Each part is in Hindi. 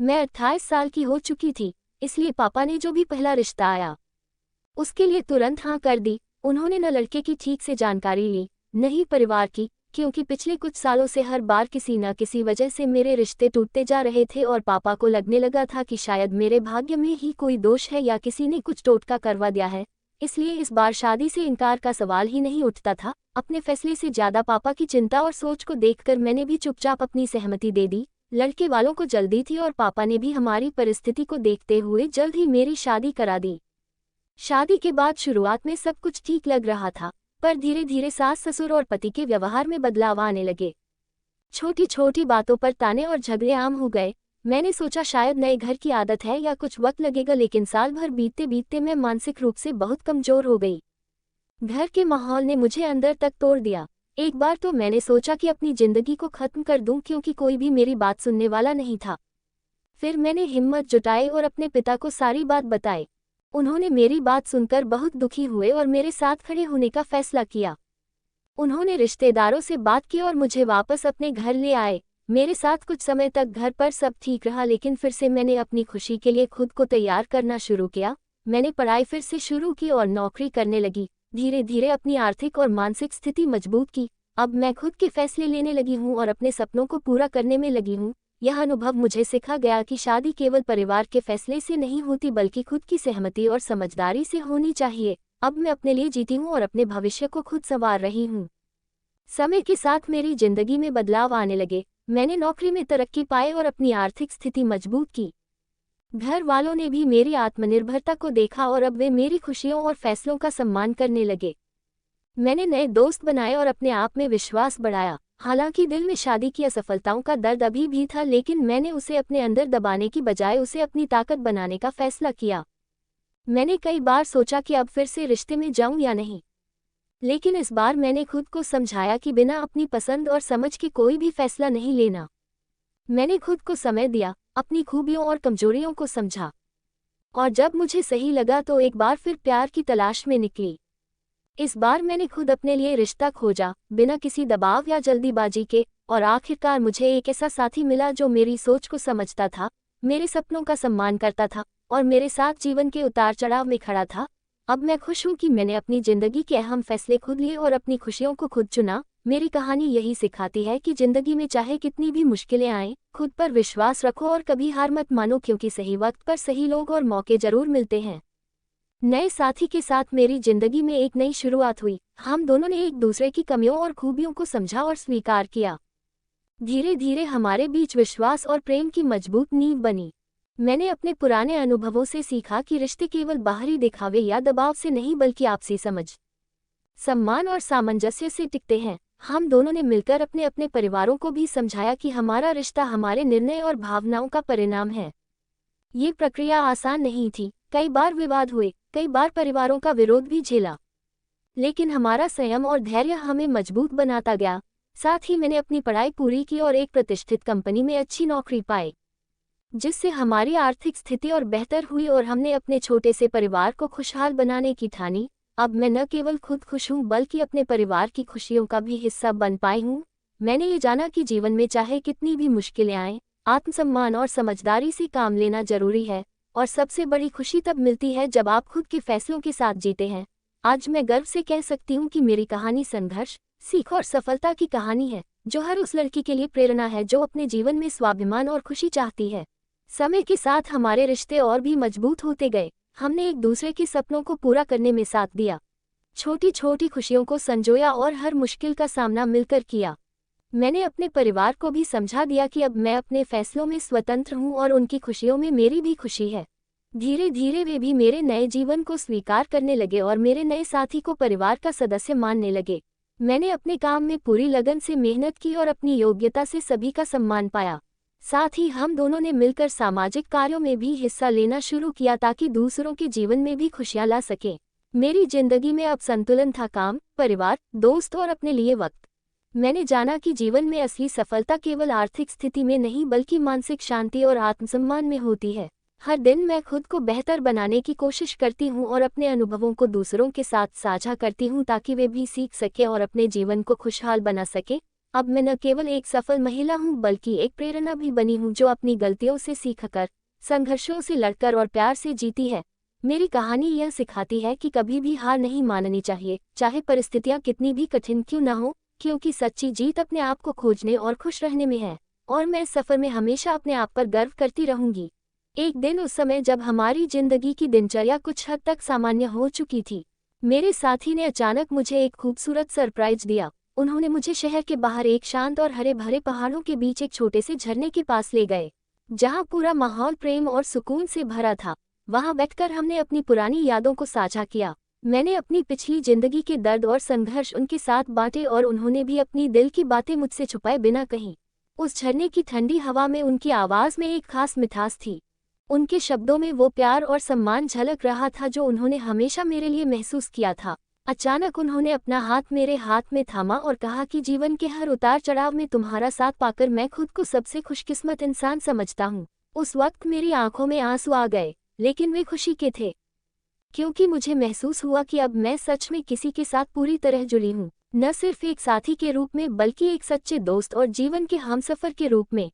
मैं 28 साल की हो चुकी थी, इसलिए पापा ने जो भी पहला रिश्ता आया उसके लिए तुरंत हाँ कर दी। उन्होंने न लड़के की ठीक से जानकारी ली, न ही परिवार की, क्योंकि पिछले कुछ सालों से हर बार किसी न किसी वजह से मेरे रिश्ते टूटते जा रहे थे और पापा को लगने लगा था कि शायद मेरे भाग्य में ही कोई दोष है या किसी ने कुछ टोटका करवा दिया है। इसलिए इस बार शादी से इनकार का सवाल ही नहीं उठता था। अपने फैसले से ज्यादा पापा की चिंता और सोच को देखकर मैंने भी चुपचाप अपनी सहमति दे दी। लड़के वालों को जल्दी थी और पापा ने भी हमारी परिस्थिति को देखते हुए जल्द ही मेरी शादी करा दी। शादी के बाद शुरुआत में सब कुछ ठीक लग रहा था, पर धीरे धीरे सास ससुर और पति के व्यवहार में बदलाव आने लगे। छोटी छोटी बातों पर ताने और झगड़े आम हो गए। मैंने सोचा शायद नए घर की आदत है या कुछ वक्त लगेगा, लेकिन साल भर बीतते बीतते मैं मानसिक रूप से बहुत कमजोर हो गई। घर के माहौल ने मुझे अंदर तक तोड़ दिया। एक बार तो मैंने सोचा कि अपनी जिंदगी को खत्म कर दूं, क्योंकि कोई भी मेरी बात सुनने वाला नहीं था। फिर मैंने हिम्मत जुटाई और अपने पिता को सारी बात बताई। उन्होंने मेरी बात सुनकर बहुत दुखी हुए और मेरे साथ खड़े होने का फैसला किया। उन्होंने रिश्तेदारों से बात की और मुझे वापस अपने घर ले आए। मेरे साथ कुछ समय तक घर पर सब ठीक रहा, लेकिन फिर से मैंने अपनी खुशी के लिए खुद को तैयार करना शुरू किया। मैंने पढ़ाई फिर से शुरू की और नौकरी करने लगी। धीरे धीरे अपनी आर्थिक और मानसिक स्थिति मजबूत की। अब मैं खुद के फैसले लेने लगी हूँ और अपने सपनों को पूरा करने में लगी हूँ। यह अनुभव मुझे सिखा गया कि शादी केवल परिवार के फैसले से नहीं होती, बल्कि खुद की सहमति और समझदारी से होनी चाहिए। अब मैं अपने लिए जीती हूँ और अपने भविष्य को खुद संवार रही हूँ। समय के साथ मेरी जिंदगी में बदलाव आने लगे। मैंने नौकरी में तरक्की पाई और अपनी आर्थिक स्थिति मजबूत की। घर वालों ने भी मेरी आत्मनिर्भरता को देखा और अब वे मेरी खुशियों और फैसलों का सम्मान करने लगे। मैंने नए दोस्त बनाए और अपने आप में विश्वास बढ़ाया। हालांकि दिल में शादी की असफलताओं का दर्द अभी भी था, लेकिन मैंने उसे अपने अंदर दबाने की बजाय उसे अपनी ताकत बनाने का फैसला किया। मैंने कई बार सोचा कि अब फिर से रिश्ते में जाऊं या नहीं, लेकिन इस बार मैंने खुद को समझाया कि बिना अपनी पसंद और समझ के कोई भी फैसला नहीं लेना। मैंने खुद को समय दिया, अपनी खूबियों और कमजोरियों को समझा, और जब मुझे सही लगा तो एक बार फिर प्यार की तलाश में निकली। इस बार मैंने खुद अपने लिए रिश्ता खोजा, बिना किसी दबाव या जल्दीबाजी के, और आखिरकार मुझे एक ऐसा साथी मिला जो मेरी सोच को समझता था, मेरे सपनों का सम्मान करता था और मेरे साथ जीवन के उतार चढ़ाव में खड़ा था। अब मैं खुश हूँ कि मैंने अपनी जिंदगी के अहम फैसले खुद लिए और अपनी खुशियों को खुद चुना। मेरी कहानी यही सिखाती है कि जिंदगी में चाहे कितनी भी मुश्किलें आएं, खुद पर विश्वास रखो और कभी हार मत मानो, क्योंकि सही वक्त पर सही लोग और मौके जरूर मिलते हैं। नए साथी के साथ मेरी जिंदगी में एक नई शुरुआत हुई। हम दोनों ने एक दूसरे की कमियों और खूबियों को समझा और स्वीकार किया। धीरे धीरे हमारे बीच विश्वास और प्रेम की मजबूत नींव बनी। मैंने अपने पुराने अनुभवों से सीखा कि रिश्ते केवल बाहरी दिखावे या दबाव से नहीं, बल्कि आपसी समझ, सम्मान और सामंजस्य से टिकते हैं। हम दोनों ने मिलकर अपने अपने परिवारों को भी समझाया कि हमारा रिश्ता हमारे निर्णय और भावनाओं का परिणाम है। ये प्रक्रिया आसान नहीं थी। कई बार विवाद हुए, कई बार परिवारों का विरोध भी झेला, लेकिन हमारा संयम और धैर्य हमें मजबूत बनाता गया। साथ ही मैंने अपनी पढ़ाई पूरी की और एक प्रतिष्ठित कंपनी में अच्छी नौकरी पाई, जिससे हमारी आर्थिक स्थिति और बेहतर हुई और हमने अपने छोटे से परिवार को खुशहाल बनाने की ठानी। अब मैं न केवल खुद खुश हूँ, बल्कि अपने परिवार की खुशियों का भी हिस्सा बन पाई हूँ। मैंने ये जाना कि जीवन में चाहे कितनी भी मुश्किलें आएं, आत्मसम्मान और समझदारी से काम लेना जरूरी है, और सबसे बड़ी खुशी तब मिलती है जब आप खुद के फैसलों के साथ जीते हैं। आज मैं गर्व से कह सकती हूँ कि मेरी कहानी संघर्ष, सीख और सफलता की कहानी है, जो हर उस लड़की के लिए प्रेरणा है जो अपने जीवन में स्वाभिमान और खुशी चाहती है। समय के साथ हमारे रिश्ते और भी मजबूत होते गए। हमने एक दूसरे के सपनों को पूरा करने में साथ दिया, छोटी छोटी खुशियों को संजोया और हर मुश्किल का सामना मिलकर किया। मैंने अपने परिवार को भी समझा दिया कि अब मैं अपने फैसलों में स्वतंत्र हूँ और उनकी खुशियों में मेरी भी खुशी है। धीरे धीरे वे भी मेरे नए जीवन को स्वीकार करने लगे और मेरे नए साथी को परिवार का सदस्य मानने लगे। मैंने अपने काम में पूरी लगन से मेहनत की और अपनी योग्यता से सभी का सम्मान पाया। साथ ही हम दोनों ने मिलकर सामाजिक कार्यों में भी हिस्सा लेना शुरू किया, ताकि दूसरों के जीवन में भी खुशियां ला सके। मेरी जिंदगी में अब संतुलन था, काम, परिवार, दोस्त और अपने लिए वक्त। मैंने जाना कि जीवन में असली सफलता केवल आर्थिक स्थिति में नहीं, बल्कि मानसिक शांति और आत्मसम्मान में होती है। हर दिन मैं खुद को बेहतर बनाने की कोशिश करती हूँ और अपने अनुभवों को दूसरों के साथ साझा करती हूँ, ताकि वे भी सीख सके और अपने जीवन को खुशहाल बना सके। अब मैं न केवल एक सफल महिला हूँ बल्कि एक प्रेरणा भी बनी हूँ जो अपनी गलतियों से सीखकर, संघर्षों से लड़कर और प्यार से जीती है। मेरी कहानी यह सिखाती है कि कभी भी हार नहीं माननी चाहिए, चाहे परिस्थितियाँ कितनी भी कठिन क्यों न हो, क्योंकि सच्ची जीत अपने आप को खोजने और खुश रहने में है। और मैं इस सफर में हमेशा अपने आप पर गर्व करती रहूंगी। एक दिन उस समय जब हमारी जिंदगी की दिनचर्या कुछ हद तक सामान्य हो चुकी थी, मेरे साथी ने अचानक मुझे एक खूबसूरत सरप्राइज दिया। उन्होंने मुझे शहर के बाहर एक शांत और हरे भरे पहाड़ों के बीच एक छोटे से झरने के पास ले गए, जहाँ पूरा माहौल प्रेम और सुकून से भरा था। वहाँ बैठकर हमने अपनी पुरानी यादों को साझा किया। मैंने अपनी पिछली जिंदगी के दर्द और संघर्ष उनके साथ बांटे और उन्होंने भी अपनी दिल की बातें मुझसे छुपाए बिना कहीं। उस झरने की ठंडी हवा में उनकी आवाज़ में एक खास मिठास थी। उनके शब्दों में वो प्यार और सम्मान झलक रहा था जो उन्होंने हमेशा मेरे लिए महसूस किया था। अचानक उन्होंने अपना हाथ मेरे हाथ में थामा और कहा कि जीवन के हर उतार चढ़ाव में तुम्हारा साथ पाकर मैं खुद को सबसे खुशकिस्मत इंसान समझता हूँ। उस वक्त मेरी आंखों में आंसू आ गए, लेकिन वे खुशी के थे, क्योंकि मुझे महसूस हुआ कि अब मैं सच में किसी के साथ पूरी तरह जुड़ी हूँ, न सिर्फ एक साथी के रूप में बल्कि एक सच्चे दोस्त और जीवन के हमसफर के रूप में।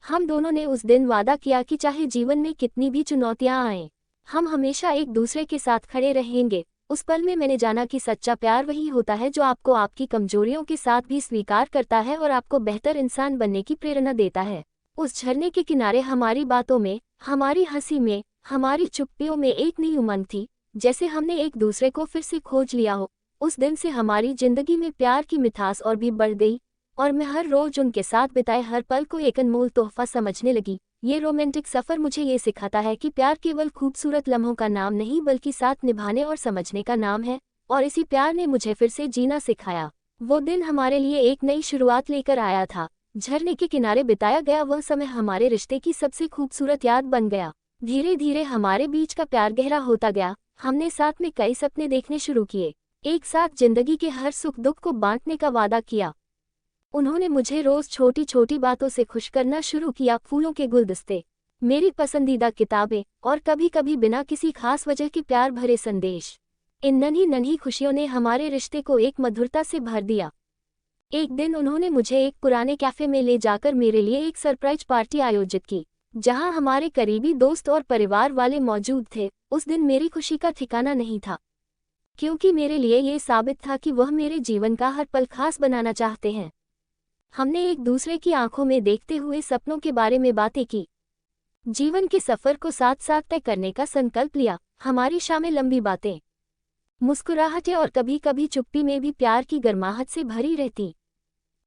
हम दोनों ने उस दिन वादा किया कि चाहे जीवन में कितनी भी चुनौतियां आएं, हम हमेशा एक दूसरे के साथ खड़े रहेंगे। उस पल में मैंने जाना कि सच्चा प्यार वही होता है जो आपको आपकी कमजोरियों के साथ भी स्वीकार करता है और आपको बेहतर इंसान बनने की प्रेरणा देता है। उस झरने के किनारे हमारी बातों में, हमारी हंसी में, हमारी चुप्पियों में एक नई उमंग थी, जैसे हमने एक दूसरे को फिर से खोज लिया हो। उस दिन से हमारी जिंदगी में प्यार की मिठास और भी बढ़ गई और मैं हर रोज उनके साथ बिताए हर पल को एक अनमोल तोहफा समझने लगी। ये रोमांटिक सफ़र मुझे ये सिखाता है कि प्यार केवल खूबसूरत लम्हों का नाम नहीं बल्कि साथ निभाने और समझने का नाम है, और इसी प्यार ने मुझे फिर से जीना सिखाया। वो दिन हमारे लिए एक नई शुरुआत लेकर आया था। झरने के किनारे बिताया गया वह समय हमारे रिश्ते की सबसे खूबसूरत याद बन गया। धीरे धीरे हमारे बीच का प्यार गहरा होता गया। हमने साथ में कई सपने देखने शुरू किए, एक साथ जिंदगी के हर सुख दुख को बांटने का वादा किया। उन्होंने मुझे रोज छोटी छोटी बातों से खुश करना शुरू किया, फूलों के गुलदस्ते, मेरी पसंदीदा किताबें और कभी कभी बिना किसी खास वजह के प्यार भरे संदेश। इन नन्ही नन्ही खुशियों ने हमारे रिश्ते को एक मधुरता से भर दिया। एक दिन उन्होंने मुझे एक पुराने कैफे में ले जाकर मेरे लिए एक सरप्राइज पार्टी आयोजित की, जहां हमारे करीबी दोस्त और परिवार वाले मौजूद थे। उस दिन मेरी खुशी का ठिकाना नहीं था, क्योंकि मेरे लिए ये साबित था कि वह मेरे जीवन का हर पल खास बनाना चाहते हैं। हमने एक दूसरे की आंखों में देखते हुए सपनों के बारे में बातें की, जीवन के सफर को साथ साथ तय करने का संकल्प लिया। हमारी शामें लंबी बातें, मुस्कुराहटें और कभी कभी चुप्पी में भी प्यार की गर्माहट से भरी रहती।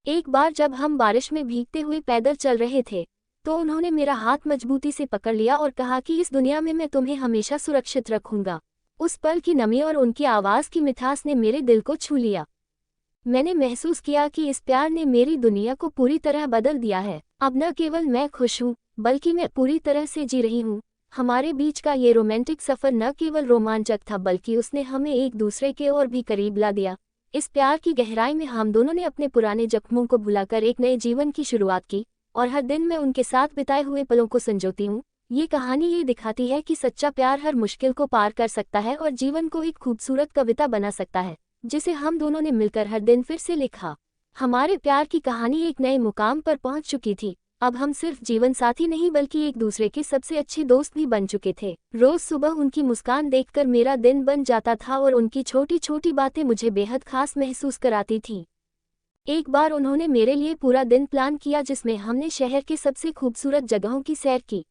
एक बार जब हम बारिश में भीगते हुए पैदल चल रहे थे, तो उन्होंने मेरा हाथ मजबूती से पकड़ लिया और कहा कि इस दुनिया में मैं तुम्हें हमेशा सुरक्षित रखूंगा। उस पल की नमी और उनकी आवाज़ की मिठास ने मेरे दिल को छू लिया। मैंने महसूस किया कि इस प्यार ने मेरी दुनिया को पूरी तरह बदल दिया है। अब न केवल मैं खुश हूँ बल्कि मैं पूरी तरह से जी रही हूँ। हमारे बीच का ये रोमांटिक सफ़र न केवल रोमांचक था बल्कि उसने हमें एक दूसरे के और भी करीब ला दिया। इस प्यार की गहराई में हम दोनों ने अपने पुराने जख्मों को भुलाकर एक नए जीवन की शुरुआत की, और हर दिन मैं उनके साथ बिताए हुए पलों को संजोती हूँ। ये कहानी ये दिखाती है कि सच्चा प्यार हर मुश्किल को पार कर सकता है और जीवन को एक खूबसूरत कविता बना सकता है, जिसे हम दोनों ने मिलकर हर दिन फिर से लिखा। हमारे प्यार की कहानी एक नए मुकाम पर पहुंच चुकी थी। अब हम सिर्फ जीवन साथी नहीं बल्कि एक दूसरे के सबसे अच्छे दोस्त भी बन चुके थे। रोज सुबह उनकी मुस्कान देखकर मेरा दिन बन जाता था और उनकी छोटी छोटी बातें मुझे बेहद खास महसूस कराती थीं। एक बार उन्होंने मेरे लिए पूरा दिन प्लान किया जिसमें हमने शहर के सबसे खूबसूरत जगहों की सैर की,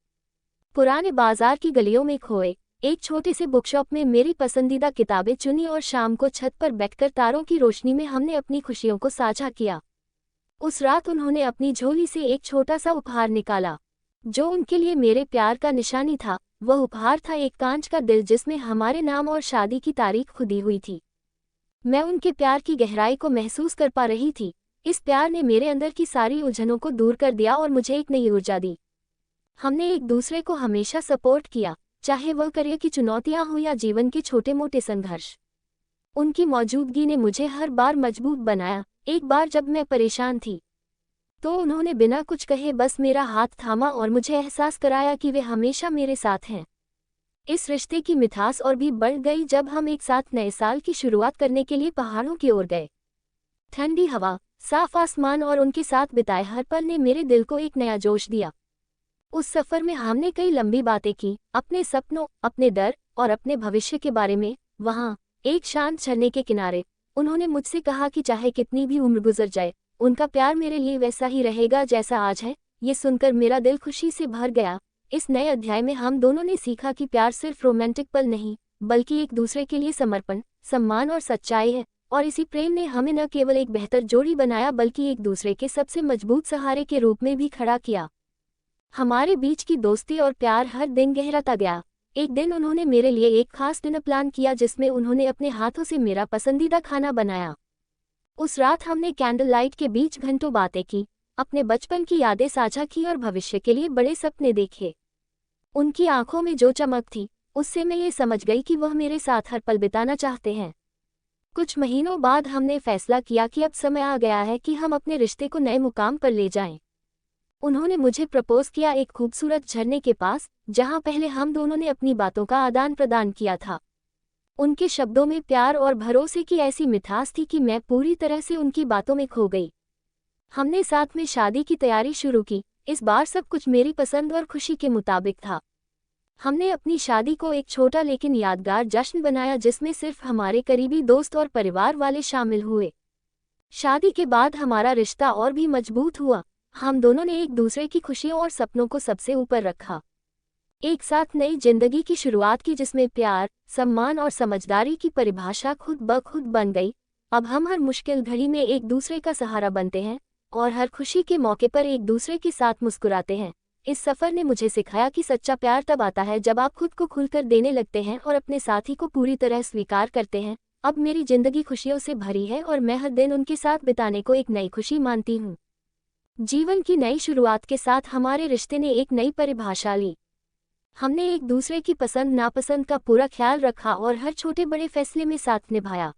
पुराने बाजार की गलियों में खोए, एक छोटे से बुकशॉप में मेरी पसंदीदा किताबें चुनी और शाम को छत पर बैठकर तारों की रोशनी में हमने अपनी खुशियों को साझा किया। उस रात उन्होंने अपनी झोली से एक छोटा सा उपहार निकाला, जो उनके लिए मेरे प्यार का निशानी था। वह उपहार था एक कांच का दिल जिसमें हमारे नाम और शादी की तारीख खुदी हुई थी। मैं उनके प्यार की गहराई को महसूस कर पा रही थी। इस प्यार ने मेरे अंदर की सारी उलझनों को दूर कर दिया और मुझे एक नई ऊर्जा दी। हमने एक दूसरे को हमेशा सपोर्ट किया, चाहे वह करियर की चुनौतियां हो या जीवन के छोटे मोटे संघर्ष। उनकी मौजूदगी ने मुझे हर बार मजबूत बनाया। एक बार जब मैं परेशान थी, तो उन्होंने बिना कुछ कहे बस मेरा हाथ थामा और मुझे एहसास कराया कि वे हमेशा मेरे साथ हैं। इस रिश्ते की मिठास और भी बढ़ गई जब हम एक साथ नए साल की शुरुआत करने के लिए पहाड़ों की ओर गए। ठंडी हवा, साफ आसमान और उनके साथ बिताए हर पल ने मेरे दिल को एक नया जोश दिया। उस सफर में हमने कई लंबी बातें की, अपने सपनों, अपने डर और अपने भविष्य के बारे में। वहाँ एक शांत झरने के किनारे उन्होंने मुझसे कहा कि चाहे कितनी भी उम्र गुजर जाए, उनका प्यार मेरे लिए वैसा ही रहेगा जैसा आज है। ये सुनकर मेरा दिल खुशी से भर गया। इस नए अध्याय में हम दोनों ने सीखा कि प्यार सिर्फ रोमांटिक पल नहीं, बल्कि एक दूसरे के लिए समर्पण, सम्मान और सच्चाई है। और इसी प्रेम ने हमें न केवल एक बेहतर जोड़ी बनाया, बल्कि एक दूसरे के सबसे मजबूत सहारे के रूप में भी खड़ा किया। हमारे बीच की दोस्ती और प्यार हर दिन गहराता गया। एक दिन उन्होंने मेरे लिए एक खास डिनर प्लान किया, जिसमें उन्होंने अपने हाथों से मेरा पसंदीदा खाना बनाया। उस रात हमने कैंडल लाइट के बीच घंटों बातें की, अपने बचपन की यादें साझा की और भविष्य के लिए बड़े सपने देखे। उनकी आंखों में जो चमक थी, उससे मैं ये समझ गई कि वह मेरे साथ हर पल बिताना चाहते हैं। कुछ महीनों बाद हमने फैसला किया कि अब समय आ गया है कि हम अपने रिश्ते को नए मुकाम पर ले जाएं। उन्होंने मुझे प्रपोज किया एक खूबसूरत झरने के पास, जहां पहले हम दोनों ने अपनी बातों का आदान प्रदान किया था। उनके शब्दों में प्यार और भरोसे की ऐसी मिठास थी कि मैं पूरी तरह से उनकी बातों में खो गई। हमने साथ में शादी की तैयारी शुरू की। इस बार सब कुछ मेरी पसंद और खुशी के मुताबिक था। हमने अपनी शादी को एक छोटा लेकिन यादगार जश्न बनाया, जिसमें सिर्फ हमारे करीबी दोस्त और परिवार वाले शामिल हुए। शादी के बाद हमारा रिश्ता और भी मजबूत हुआ। हम दोनों ने एक दूसरे की खुशियों और सपनों को सबसे ऊपर रखा। एक साथ नई जिंदगी की शुरुआत की, जिसमें प्यार, सम्मान और समझदारी की परिभाषा खुद ब खुद बन गई। अब हम हर मुश्किल घड़ी में एक दूसरे का सहारा बनते हैं और हर खुशी के मौके पर एक दूसरे के साथ मुस्कुराते हैं। इस सफर ने मुझे सिखाया कि सच्चा प्यार तब आता है जब आप खुद को खुलकर देने लगते हैं और अपने साथी को पूरी तरह स्वीकार करते हैं। अब मेरी जिंदगी खुशियों से भरी है और मैं हर दिन उनके साथ बिताने को एक नई खुशी मानती हूँ। जीवन की नई शुरुआत के साथ हमारे रिश्ते ने एक नई परिभाषा ली। हमने एक दूसरे की पसंद नापसंद का पूरा ख्याल रखा और हर छोटे बड़े फैसले में साथ निभाया।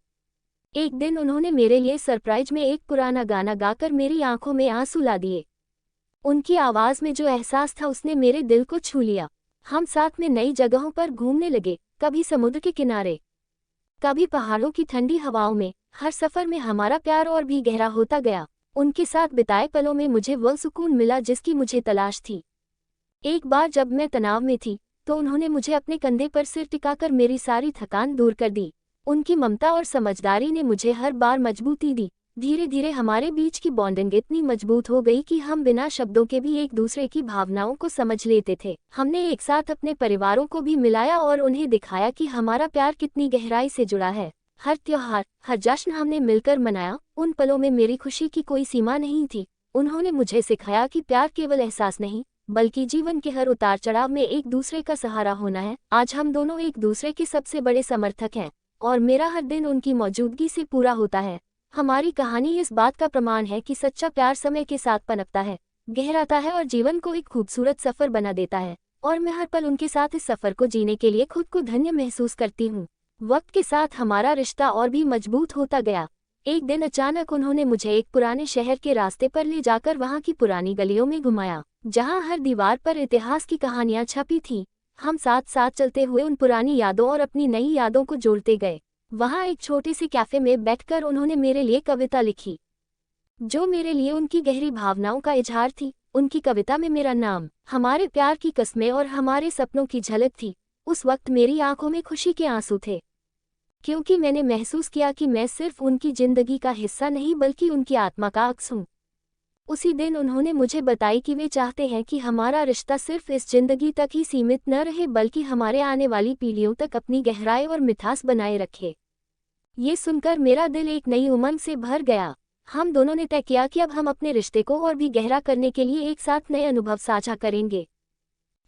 एक दिन उन्होंने मेरे लिए सरप्राइज में एक पुराना गाना गाकर मेरी आंखों में आंसू ला दिए। उनकी आवाज़ में जो एहसास था, उसने मेरे दिल को छू लिया। हम साथ में नई जगहों पर घूमने लगे, कभी समुद्र के किनारे, कभी पहाड़ों की ठंडी हवाओं में। हर सफ़र में हमारा प्यार और भी गहरा होता गया। उनके साथ बिताए पलों में मुझे वह सुकून मिला जिसकी मुझे तलाश थी। एक बार जब मैं तनाव में थी, तो उन्होंने मुझे अपने कंधे पर सिर टिकाकर मेरी सारी थकान दूर कर दी। उनकी ममता और समझदारी ने मुझे हर बार मजबूती दी। धीरे धीरे हमारे बीच की बॉन्डिंग इतनी मजबूत हो गई कि हम बिना शब्दों के भी एक दूसरे की भावनाओं को समझ लेते थे। हमने एक साथ अपने परिवारों को भी मिलाया और उन्हें दिखाया कि हमारा प्यार कितनी गहराई से जुड़ा है। हर त्योहार, हर जश्न हमने मिलकर मनाया। उन पलों में मेरी खुशी की कोई सीमा नहीं थी। उन्होंने मुझे सिखाया कि प्यार केवल एहसास नहीं, बल्कि जीवन के हर उतार चढ़ाव में एक दूसरे का सहारा होना है। आज हम दोनों एक दूसरे के सबसे बड़े समर्थक हैं और मेरा हर दिन उनकी मौजूदगी से पूरा होता है। हमारी कहानी इस बात का प्रमाण है कि सच्चा प्यार समय के साथ पनपता है, गहराता है और जीवन को एक खूबसूरत सफर बना देता है। और मैं हर पल उनके साथ इस सफर को जीने के लिए खुद को धन्य महसूस करती हूँ। वक्त के साथ हमारा रिश्ता और भी मजबूत होता गया। एक दिन अचानक उन्होंने मुझे एक पुराने शहर के रास्ते पर ले जाकर वहाँ की पुरानी गलियों में घुमाया, जहाँ हर दीवार पर इतिहास की कहानियाँ छपी थीं। हम साथ साथ चलते हुए उन पुरानी यादों और अपनी नई यादों को जोड़ते गए। वहाँ एक छोटे से कैफे में बैठकर उन्होंने मेरे लिए कविता लिखी, जो मेरे लिए उनकी गहरी भावनाओं का इजहार थी। उनकी कविता में मेरा नाम, हमारे प्यार की कस्में और हमारे सपनों की झलक थी। उस वक्त मेरी आंखों में खुशी के आंसू थे, क्योंकि मैंने महसूस किया कि मैं सिर्फ उनकी जिंदगी का हिस्सा नहीं, बल्कि उनकी आत्मा का अक्स हूँ। उसी दिन उन्होंने मुझे बताई कि वे चाहते हैं कि हमारा रिश्ता सिर्फ इस जिंदगी तक ही सीमित न रहे, बल्कि हमारे आने वाली पीढ़ियों तक अपनी गहराई और मिठास बनाए रखे। ये सुनकर मेरा दिल एक नई उमंग से भर गया। हम दोनों ने तय किया कि अब हम अपने रिश्ते को और भी गहरा करने के लिए एक साथ नए अनुभव साझा करेंगे।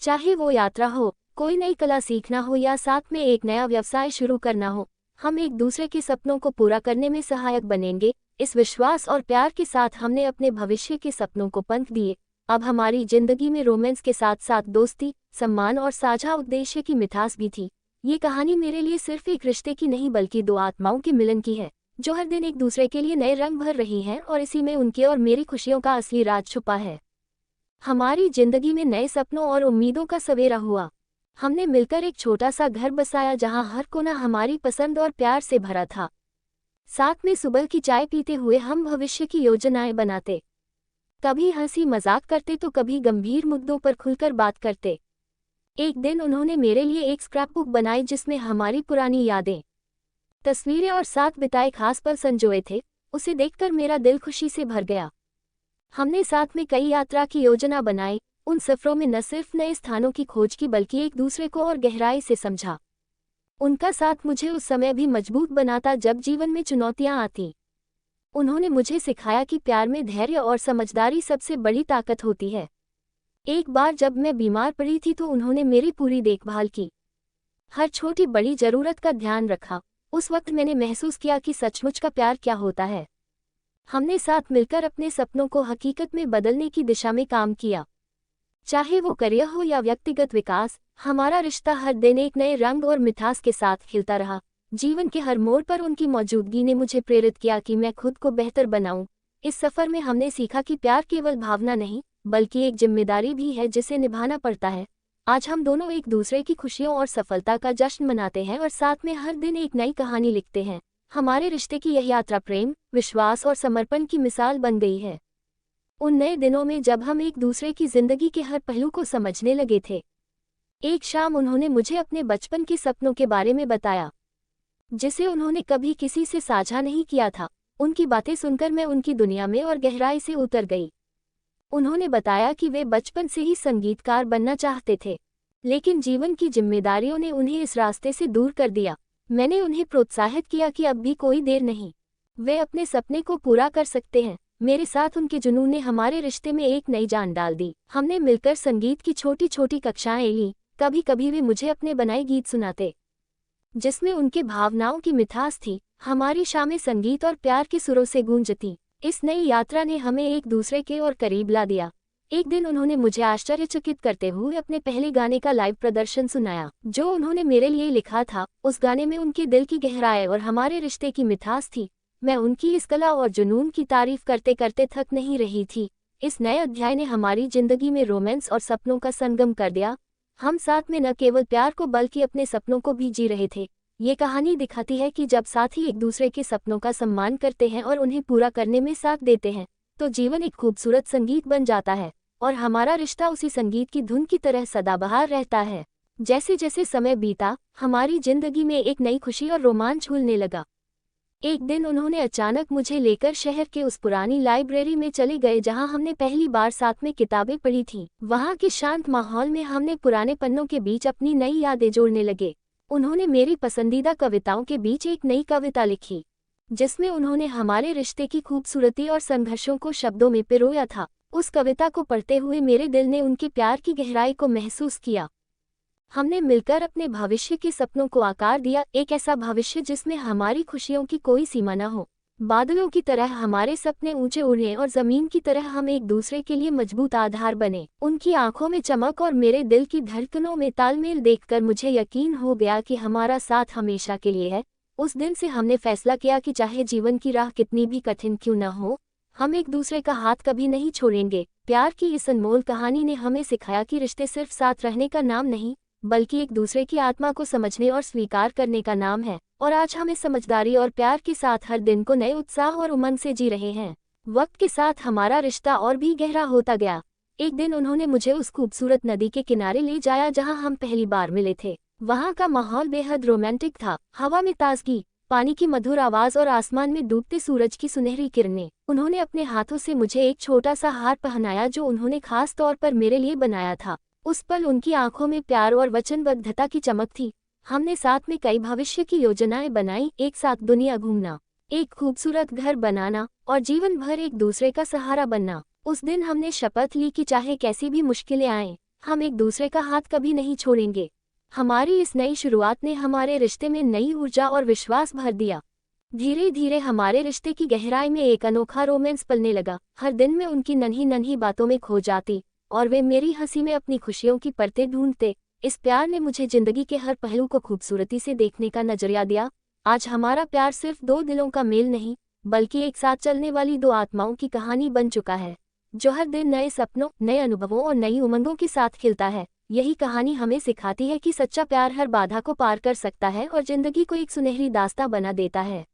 चाहे वो यात्रा हो, कोई नई कला सीखना हो या साथ में एक नया व्यवसाय शुरू करना हो, हम एक दूसरे के सपनों को पूरा करने में सहायक बनेंगे। इस विश्वास और प्यार के साथ हमने अपने भविष्य के सपनों को पंख दिए। अब हमारी जिंदगी में रोमांस के साथ साथ दोस्ती, सम्मान और साझा उद्देश्य की मिठास भी थी। ये कहानी मेरे लिए सिर्फ एक रिश्ते की नहीं, बल्कि दो आत्माओं के मिलन की है, जो हर दिन एक दूसरे के लिए नए रंग भर रही हैं, और इसी में उनके और मेरी खुशियों का असली राज छुपा है। हमारी जिंदगी में नए सपनों और उम्मीदों का सवेरा हुआ। हमने मिलकर एक छोटा सा घर बसाया, जहां हर कोना हमारी पसंद और प्यार से भरा था। साथ में सुबह की चाय पीते हुए हम भविष्य की योजनाएं बनाते। कभी हंसी मजाक करते तो कभी गंभीर मुद्दों पर खुलकर बात करते। एक दिन उन्होंने मेरे लिए एक स्क्रैपबुक बनाई जिसमें हमारी पुरानी यादें, तस्वीरें और साथ बिताए खास पल संजोए थे। उसे देखकर मेरा दिल खुशी से भर गया। हमने साथ में कई यात्रा की योजना बनाई। उन सफरों में न सिर्फ नए स्थानों की खोज की बल्कि एक दूसरे को और गहराई से समझा। उनका साथ मुझे उस समय भी मजबूत बनाता जब जीवन में चुनौतियां आती। उन्होंने मुझे सिखाया कि प्यार में धैर्य और समझदारी सबसे बड़ी ताकत होती है। एक बार जब मैं बीमार पड़ी थी तो उन्होंने मेरी पूरी देखभाल की, हर छोटी बड़ी जरूरत का ध्यान रखा। उस वक्त मैंने महसूस किया कि सचमुच का प्यार क्या होता है। हमने साथ मिलकर अपने सपनों को हकीकत में बदलने की दिशा में काम किया। चाहे वो करियर हो या व्यक्तिगत विकास, हमारा रिश्ता हर दिन एक नए रंग और मिठास के साथ खिलता रहा। जीवन के हर मोड़ पर उनकी मौजूदगी ने मुझे प्रेरित किया कि मैं खुद को बेहतर बनाऊं। इस सफर में हमने सीखा कि प्यार केवल भावना नहीं बल्कि एक जिम्मेदारी भी है जिसे निभाना पड़ता है। आज हम दोनों एक दूसरे की खुशियों और सफलता का जश्न मनाते हैं और साथ में हर दिन एक नई कहानी लिखते हैं। हमारे रिश्ते की यह यात्रा प्रेम, विश्वास और समर्पण की मिसाल बन गई है। उन नए दिनों में जब हम एक दूसरे की जिंदगी के हर पहलू को समझने लगे थे, एक शाम उन्होंने मुझे अपने बचपन के सपनों के बारे में बताया जिसे उन्होंने कभी किसी से साझा नहीं किया था। उनकी बातें सुनकर मैं उनकी दुनिया में और गहराई से उतर गई। उन्होंने बताया कि वे बचपन से ही संगीतकार बनना चाहते थे, लेकिन जीवन की जिम्मेदारियों ने उन्हें इस रास्ते से दूर कर दिया। मैंने उन्हें प्रोत्साहित किया कि अब भी कोई देर नहीं, वे अपने सपने को पूरा कर सकते हैं। मेरे साथ उनके जुनून ने हमारे रिश्ते में एक नई जान डाल दी। हमने मिलकर संगीत की छोटी छोटी कक्षाएं लीं। कभी कभी वे मुझे अपने बनाए गीत सुनाते जिसमें उनके भावनाओं की मिठास थी। हमारी शामें संगीत और प्यार के सुरों से गूंजती। इस नई यात्रा ने हमें एक दूसरे के और करीब ला दिया। एक दिन उन्होंने मुझे आश्चर्यचकित करते हुए अपने पहले गाने का लाइव प्रदर्शन सुनाया जो उन्होंने मेरे लिए लिखा था। उस गाने में उनके दिल की गहराई और हमारे रिश्ते की मिठास थी। मैं उनकी इस कला और जुनून की तारीफ करते करते थक नहीं रही थी। इस नए अध्याय ने हमारी जिंदगी में रोमांस और सपनों का संगम कर दिया। हम साथ में न केवल प्यार को बल्कि अपने सपनों को भी जी रहे थे। ये कहानी दिखाती है कि जब साथी एक दूसरे के सपनों का सम्मान करते हैं और उन्हें पूरा करने में साथ देते हैं तो जीवन एक खूबसूरत संगीत बन जाता है और हमारा रिश्ता उसी संगीत की धुन की तरह सदाबहार रहता है। जैसे जैसे समय बीता, हमारी जिंदगी में एक नई खुशी और रोमांच घुलने लगा। एक दिन उन्होंने अचानक मुझे लेकर शहर के उस पुरानी लाइब्रेरी में चले गए जहां हमने पहली बार साथ में किताबें पढ़ी थीं। वहां के शांत माहौल में हमने पुराने पन्नों के बीच अपनी नई यादें जोड़ने लगे। उन्होंने मेरी पसंदीदा कविताओं के बीच एक नई कविता लिखी जिसमें उन्होंने हमारे रिश्ते की खूबसूरती और संघर्षों को शब्दों में पिरोया था। उस कविता को पढ़ते हुए मेरे दिल ने उनके प्यार की गहराई को महसूस किया। हमने मिलकर अपने भविष्य के सपनों को आकार दिया, एक ऐसा भविष्य जिसमें हमारी खुशियों की कोई सीमा न हो। बादलों की तरह हमारे सपने ऊंचे उड़े और जमीन की तरह हम एक दूसरे के लिए मजबूत आधार बने। उनकी आंखों में चमक और मेरे दिल की धड़कनों में तालमेल देखकर मुझे यकीन हो गया कि हमारा साथ हमेशा के लिए है। उस दिन से हमने फैसला किया कि चाहे जीवन की राह कितनी भी कठिन क्यों न हो, हम एक दूसरे का हाथ कभी नहीं छोड़ेंगे। प्यार की इस अनमोल कहानी ने हमें सिखाया कि रिश्ते सिर्फ साथ रहने का नाम नहीं बल्कि एक दूसरे की आत्मा को समझने और स्वीकार करने का नाम है। और आज हम इस समझदारी और प्यार के साथ हर दिन को नए उत्साह और उमंग से जी रहे हैं। वक्त के साथ हमारा रिश्ता और भी गहरा होता गया। एक दिन उन्होंने मुझे उस खूबसूरत नदी के किनारे ले जाया जहां हम पहली बार मिले थे। वहां का माहौल बेहद रोमांटिक था। हवा में ताजगी, पानी की मधुर आवाज और आसमान में डूबते सूरज की सुनहरी किरणें। उन्होंने अपने हाथों से मुझे एक छोटा सा हार पहनाया जो उन्होंने खास तौर पर मेरे लिए बनाया था। उस पल उनकी आंखों में प्यार और वचनबद्धता की चमक थी। हमने साथ में कई भविष्य की योजनाएं बनाई, एक साथ दुनिया घूमना, एक खूबसूरत घर बनाना और जीवन भर एक दूसरे का सहारा बनना। उस दिन हमने शपथ ली कि चाहे कैसी भी मुश्किलें आएं, हम एक दूसरे का हाथ कभी नहीं छोड़ेंगे। हमारी इस नई शुरुआत ने हमारे रिश्ते में नई ऊर्जा और विश्वास भर दिया। धीरे धीरे हमारे रिश्ते की गहराई में एक अनोखा रोमांस पलने लगा। हर दिन मैं उनकी नन्ही नन्ही बातों में खो जाती और वे मेरी हंसी में अपनी खुशियों की परतें ढूंढते। इस प्यार ने मुझे जिंदगी के हर पहलू को खूबसूरती से देखने का नजरिया दिया। आज हमारा प्यार सिर्फ दो दिलों का मेल नहीं बल्कि एक साथ चलने वाली दो आत्माओं की कहानी बन चुका है जो हर दिन नए सपनों, नए अनुभवों और नई उमंगों के साथ खिलता है। यही कहानी हमें सिखाती है कि सच्चा प्यार हर बाधा को पार कर सकता है और जिंदगी को एक सुनहरी दास्तां बना देता है।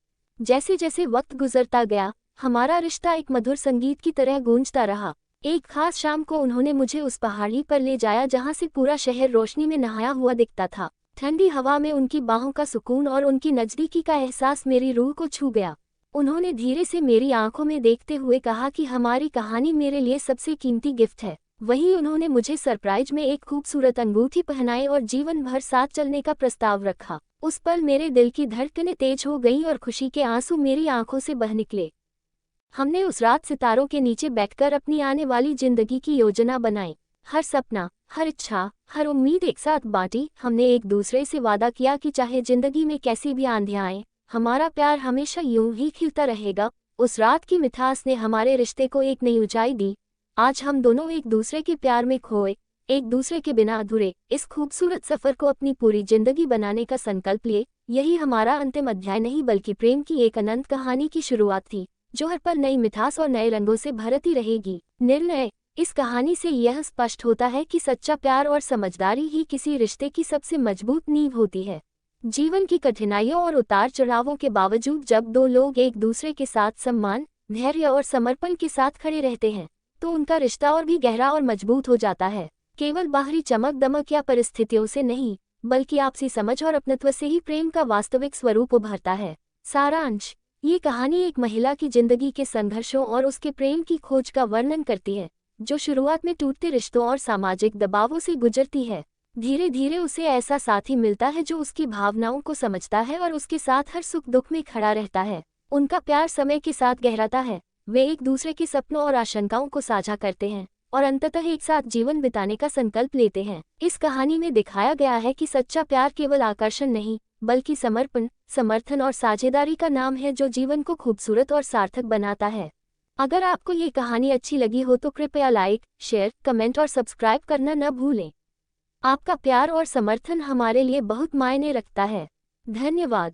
जैसे जैसे वक्त गुजरता गया, हमारा रिश्ता एक मधुर संगीत की तरह गूंजता रहा। एक खास शाम को उन्होंने मुझे उस पहाड़ी पर ले जाया जहाँ से पूरा शहर रोशनी में नहाया हुआ दिखता था। ठंडी हवा में उनकी बाहों का सुकून और उनकी नज़दीकी का एहसास मेरी रूह को छू गया। उन्होंने धीरे से मेरी आंखों में देखते हुए कहा कि हमारी कहानी मेरे लिए सबसे कीमती गिफ्ट है। वहीं उन्होंने मुझे सरप्राइज में एक खूबसूरत अंगूठी पहनाई और जीवन भर साथ चलने का प्रस्ताव रखा। उस पल मेरे दिल की धड़कनें तेज हो गईं और खुशी के आंसू मेरी आंखों से बह निकले। हमने उस रात सितारों के नीचे बैठकर अपनी आने वाली जिंदगी की योजना बनाई। हर सपना, हर इच्छा, हर उम्मीद एक साथ बांटी। हमने एक दूसरे से वादा किया कि चाहे जिंदगी में कैसी भी आंधियां आए, हमारा प्यार हमेशा यूं ही खिलता रहेगा। उस रात की मिठास ने हमारे रिश्ते को एक नई ऊंचाई दी। आज हम दोनों एक दूसरे के प्यार में खोए, एक दूसरे के बिना अधूरे इस खूबसूरत सफर को अपनी पूरी जिंदगी बनाने का संकल्प लिए। यही हमारा अंतिम अध्याय नहीं बल्कि प्रेम की एक अनंत कहानी की शुरुआत थी, जो हर पल नई मिठास और नए रंगों से भरती रहेगी। निर्णय: इस कहानी से यह स्पष्ट होता है कि सच्चा प्यार और समझदारी ही किसी रिश्ते की सबसे मजबूत नींव होती है। जीवन की कठिनाइयों और उतार चढ़ावों के बावजूद जब दो लोग एक दूसरे के साथ सम्मान, धैर्य और समर्पण के साथ खड़े रहते हैं, तो उनका रिश्ता और भी गहरा और मजबूत हो जाता है। केवल बाहरी चमक दमक या परिस्थितियों से नहीं, बल्कि आपसी समझ और अपनत्व से ही प्रेम का वास्तविक स्वरूप उभरता है। सारांश: ये कहानी एक महिला की जिंदगी के संघर्षों और उसके प्रेम की खोज का वर्णन करती है, जो शुरुआत में टूटते रिश्तों और सामाजिक दबावों से गुजरती है। धीरे धीरे उसे ऐसा साथी मिलता है जो उसकी भावनाओं को समझता है और उसके साथ हर सुख दुख में खड़ा रहता है। उनका प्यार समय के साथ गहराता है, वे एक दूसरे के सपनों और आशंकाओं को साझा करते हैं और अंततः एक साथ जीवन बिताने का संकल्प लेते हैं। इस कहानी में दिखाया गया है कि सच्चा प्यार केवल आकर्षण नहीं, बल्कि समर्पण, समर्थन और साझेदारी का नाम है, जो जीवन को खूबसूरत और सार्थक बनाता है। अगर आपको ये कहानी अच्छी लगी हो तो कृपया लाइक, शेयर, कमेंट और सब्सक्राइब करना न भूलें। आपका प्यार और समर्थन हमारे लिए बहुत मायने रखता है। धन्यवाद।